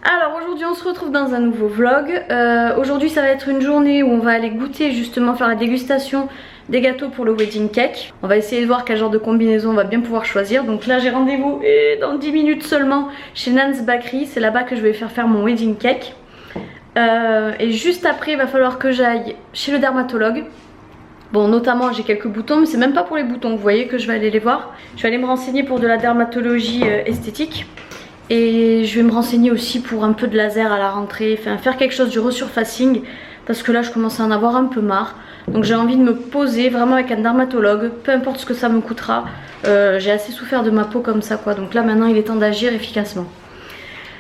Alors aujourd'hui on se retrouve dans un nouveau vlog. Aujourd'hui ça va être une journée où on va aller goûter, justement faire la dégustation des gâteaux pour le wedding cake. On va essayer de voir quel genre de combinaison on va bien pouvoir choisir. Donc là j'ai rendez-vous dans 10 minutes seulement chez Nan's Bakery. C'est là-bas que je vais faire mon wedding cake. Et juste après il va falloir que j'aille chez le dermatologue. Bon, notamment j'ai quelques boutons, mais c'est même pas pour les boutons, vous voyez que je vais aller les voir. Je vais aller me renseigner pour de la dermatologie esthétique. Et je vais me renseigner aussi pour un peu de laser à la rentrée, enfin faire quelque chose du resurfacing, parce que là je commence à en avoir un peu marre. Donc j'ai envie de me poser vraiment avec un dermatologue, peu importe ce que ça me coûtera. J'ai assez souffert de ma peau comme ça quoi, donc là maintenant il est temps d'agir efficacement.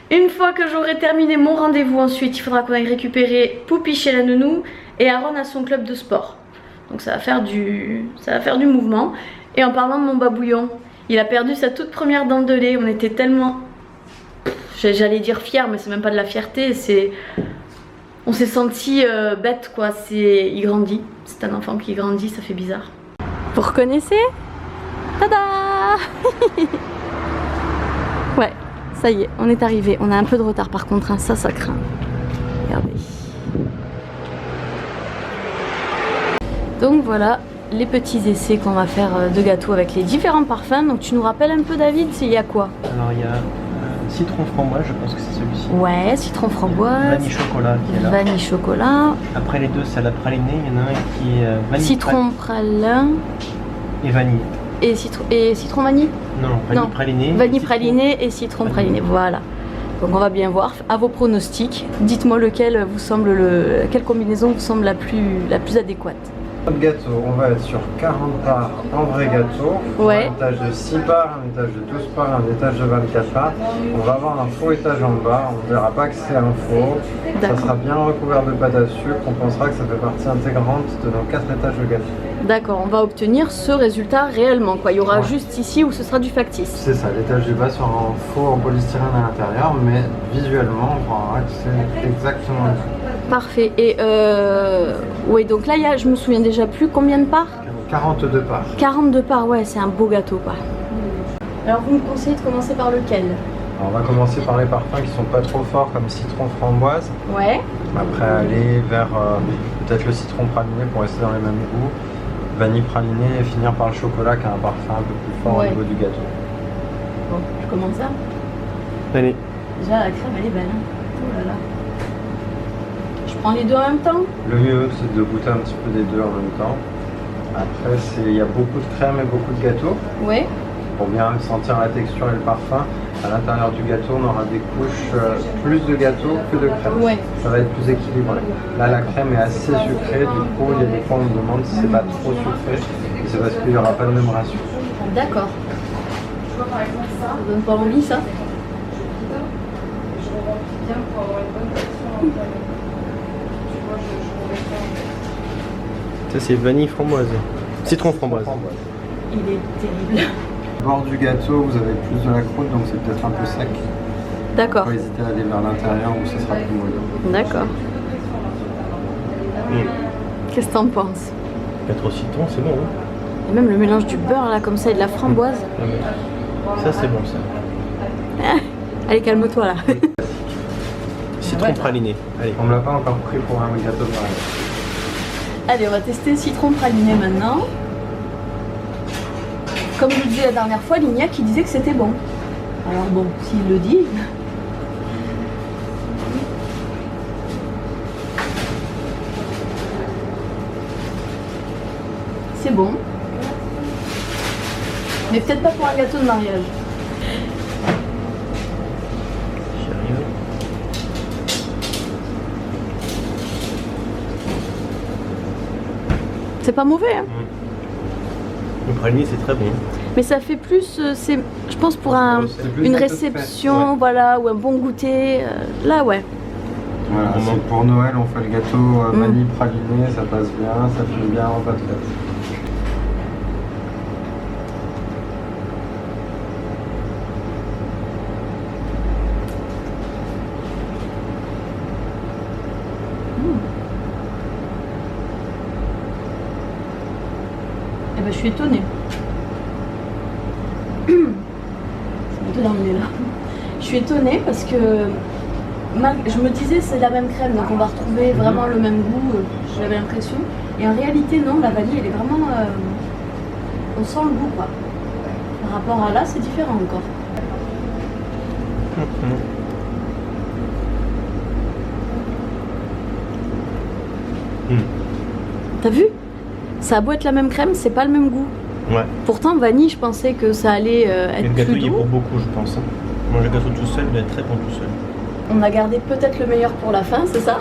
Une fois que j'aurai terminé mon rendez-vous, ensuite il faudra qu'on aille récupérer Poupie chez la nounou et Aaron à son club de sport. Donc ça va faire du mouvement. Et en parlant de mon babouillon, il a perdu sa toute première dent de lait. On était tellement, j'allais dire fiers, mais c'est même pas de la fierté, c'est, on s'est senti bête quoi. Il grandit, c'est un enfant qui grandit, ça fait bizarre. Vous reconnaissez? Tada. Ouais, ça y est, on est arrivé. On a un peu de retard par contre, hein. Ça craint. Regardez. Donc voilà les petits essais qu'on va faire de gâteaux avec les différents parfums. Donc tu nous rappelles un peu David, il y a quoi? Alors il y a citron framboise, je pense que c'est celui-ci. Ouais, citron framboise. Vanille chocolat qui est là. Vanille chocolat. Après les deux c'est la pralinée, il y en a un qui est vanille citron pralin. Et vanille. Et citron vanille? Non, vanille pralinée. Vanille pralinée et citron praliné, voilà. Donc on va bien voir, à vos pronostics. Dites-moi lequel vous semble quelle combinaison vous semble la plus adéquate. Notre gâteau, on va être sur 40 parts en vrai gâteau, ouais. Un étage de 6 parts, un étage de 12 parts, un étage de 24 parts. On va avoir un faux étage en bas, on ne verra pas que c'est un faux. Ça sera bien recouvert de pâte à sucre, on pensera que ça fait partie intégrante de nos 4 étages de gâteau. D'accord, on va obtenir ce résultat réellement quoi. Il y aura juste ici où ce sera du factice. C'est ça, l'étage du bas sera en faux en polystyrène à l'intérieur, mais visuellement on verra que c'est exactement le faux. Parfait. Et oui, donc là, je me souviens déjà plus combien de parts? 42 parts. 42 parts, ouais, c'est un beau gâteau quoi. Alors vous me conseillez de commencer par lequel? Alors, on va commencer par les parfums qui sont pas trop forts comme citron framboise. Ouais. Après aller vers peut-être le citron praliné pour rester dans les mêmes goûts. Vanille pralinée et finir par le chocolat qui a un parfum un peu plus fort au niveau du gâteau. Bon, je commence ça. Allez. Déjà la crème elle est belle. Hein. Oh là là. Je prends les deux en même temps? Le mieux c'est de goûter un petit peu des deux en même temps. Après il y a beaucoup de crème et beaucoup de gâteau. Ouais. Pour bien sentir la texture et le parfum, à l'intérieur du gâteau on aura des couches plus de gâteau que de crème. Ouais. Ça va être plus équilibré. Là la crème est assez sucrée, du coup il y a des fois on me demande si c'est pas trop sucré. Et c'est parce qu'il n'y aura pas le même ratio. D'accord. Ça donne pas envie ça? Ça c'est vanille framboise. Citron framboise. Il est terrible. Au bord du gâteau, vous avez plus de la croûte, donc c'est peut-être un peu sec. D'accord. Il faut hésiter à aller vers l'intérieur où ce sera plus moelleux. D'accord. Qu'est-ce que t'en penses? 4 citrons, c'est bon. Hein? Et même le mélange du beurre là, comme ça, et de la framboise. Ça c'est bon ça. Allez, calme-toi là. Citron praliné. Allez. On ne l'a pas encore pris pour un gâteau de mariage. Allez, on va tester citron praliné maintenant. Comme je le disais la dernière fois, Lignac il disait que c'était bon. Alors bon, s'il le dit... C'est bon. Mais peut-être pas pour un gâteau de mariage. C'est pas mauvais hein. Le praliné c'est très bon. Mais ça fait plus, je pense pour une réception, ouais. Voilà, ou un bon goûter. Là ouais. Voilà, c'est pour Noël, on fait le gâteau vanille praliné, ça passe bien, ça fait bien en pâte faite. Eh ben, je suis étonnée. C'est un peu dans le nez là. Je suis étonnée parce que je me disais c'est la même crème, donc on va retrouver vraiment le même goût, j'avais l'impression. Et en réalité non, la vanille elle est vraiment... on sent le goût quoi. Par rapport à là, c'est différent encore. T'as vu? Ça a beau être la même crème, c'est pas le même goût. Ouais. Pourtant vanille, je pensais que ça allait être le gâteau plus il est doux. pour beaucoup, je pense. Manger le gâteau tout seul, il est très bon tout seul. On a gardé peut-être le meilleur pour la fin, c'est ça?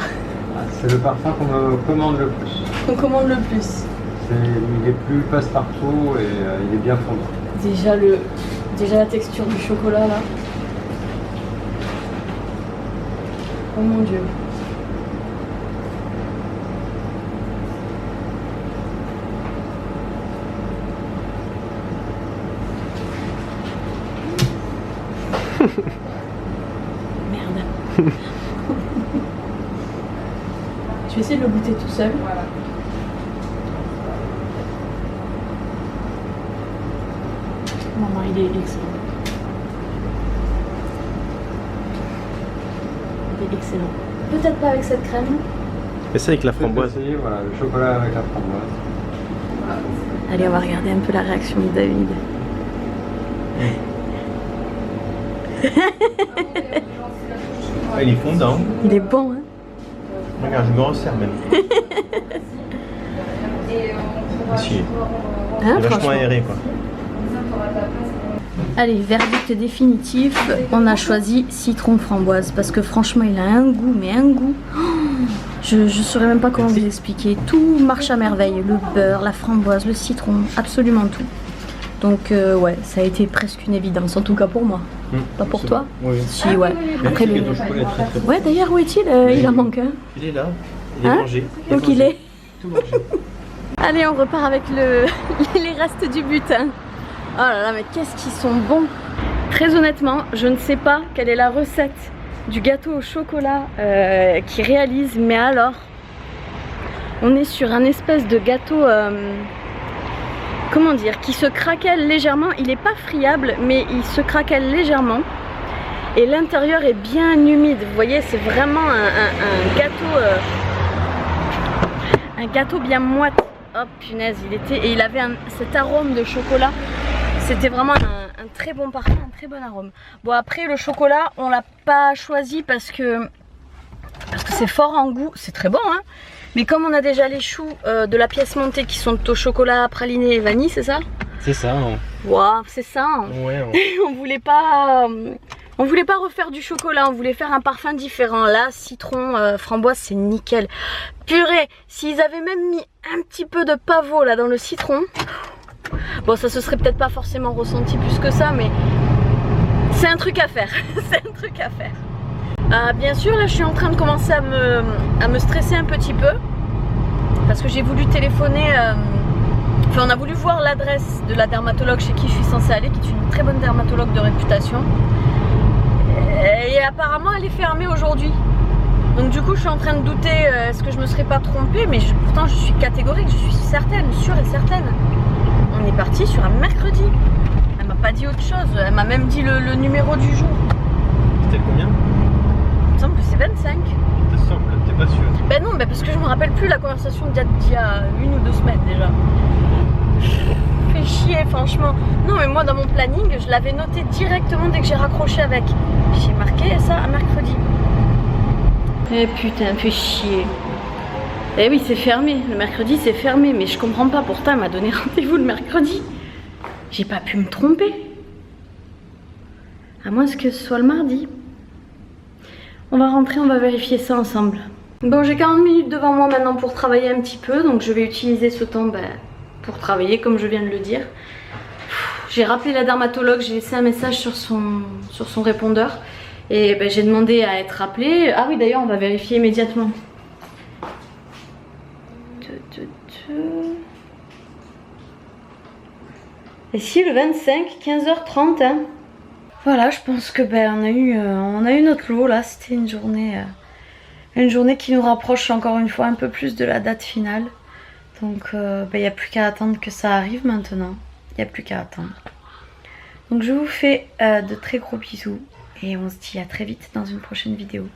C'est le parfum qu'on me commande le plus. On commande le plus. Il est plus passe-partout et il est bien fondant. Déjà la texture du chocolat là. Oh mon dieu. Merde. Je vais essayer de le goûter tout seul. Maman, il est excellent. Il est excellent. Peut-être pas avec cette crème. Et ça avec la framboise. Voilà, le chocolat avec la framboise. Allez, on va regarder un peu la réaction de David. Ah, il est fondant. Il est bon, hein? Regarde, je me resserre même. Si. Hein, Il est vachement franchement. aéré quoi. Allez, verdict définitif, on a choisi citron framboise parce que franchement il a un goût, mais un goût. Oh, je saurais même pas comment vous expliquer. Tout marche à merveille, le beurre, la framboise, le citron, absolument tout. Donc ouais, ça a été presque une évidence, en tout cas pour moi. Pas pour toi? Oui. Si, ouais. Après le le... gâteau au chocolat est très très bon. Ouais, d'ailleurs, où est-il? Il en manque un. Il est là. Il est Hein? mangé. Donc il est... Tout mangé. Allez, on repart avec les restes du butin. Oh là là, mais qu'est-ce qu'ils sont bons! Très honnêtement, je ne sais pas quelle est la recette du gâteau au chocolat qu'ils réalisent, mais alors, on est sur un espèce de gâteau, comment dire, qui se craquelle légèrement. Il n'est pas friable, mais il se craquelle légèrement. Et l'intérieur est bien humide. Vous voyez, c'est vraiment un gâteau bien moite. Oh punaise, il avait cet arôme de chocolat. C'était vraiment un très bon parfum, un très bon arôme. Bon, après le chocolat, on l'a pas choisi parce que c'est fort en goût. C'est très bon, hein. Mais comme on a déjà les choux de la pièce montée qui sont au chocolat, praliné et vanille, c'est ça? C'est ça. Waouh, c'est ça. Ouais. On voulait pas refaire du chocolat, on voulait faire un parfum différent. Là, citron, framboise, c'est nickel. Purée, s'ils avaient même mis un petit peu de pavot là dans le citron, bon, ça se serait peut-être pas forcément ressenti plus que ça, mais c'est un truc à faire. C'est un truc à faire. Bien sûr, là, je suis en train de commencer à me stresser un petit peu parce que j'ai voulu téléphoner. Enfin, on a voulu voir l'adresse de la dermatologue chez qui je suis censée aller, qui est une très bonne dermatologue de réputation. Et apparemment, elle est fermée aujourd'hui. Donc du coup, je suis en train de douter, est-ce que je me serais pas trompée? Mais pourtant, je suis catégorique, je suis certaine, sûre et certaine. On est parti sur un mercredi. Elle m'a pas dit autre chose, elle m'a même dit le numéro du jour. C'était combien? Il me semble que c'est 25. Il te semble, t'es pas sûr? Ben non, ben parce que je me rappelle plus la conversation d'il y a 1 ou 2 semaines déjà. Fait chier franchement. Non mais moi dans mon planning je l'avais noté directement dès que j'ai raccroché avec. J'ai marqué ça à mercredi. Eh putain, fait chier. Eh oui, c'est fermé, le mercredi c'est fermé, mais je comprends pas, pourtant elle m'a donné rendez-vous le mercredi. J'ai pas pu me tromper. À moins que ce soit le mardi. On va rentrer, on va vérifier ça ensemble. Bon, j'ai 40 minutes devant moi maintenant pour travailler un petit peu, donc je vais utiliser ce temps pour travailler comme je viens de le dire. J'ai rappelé la dermatologue, j'ai laissé un message sur son répondeur et j'ai demandé à être rappelée. Ah oui, d'ailleurs on va vérifier immédiatement. Et si le 25, 15h30 hein. Voilà, je pense que on a eu notre lot là, c'était une journée qui nous rapproche encore une fois un peu plus de la date finale. Donc il n'y a plus qu'à attendre que ça arrive maintenant. Il n'y a plus qu'à attendre. Donc je vous fais de très gros bisous et on se dit à très vite dans une prochaine vidéo.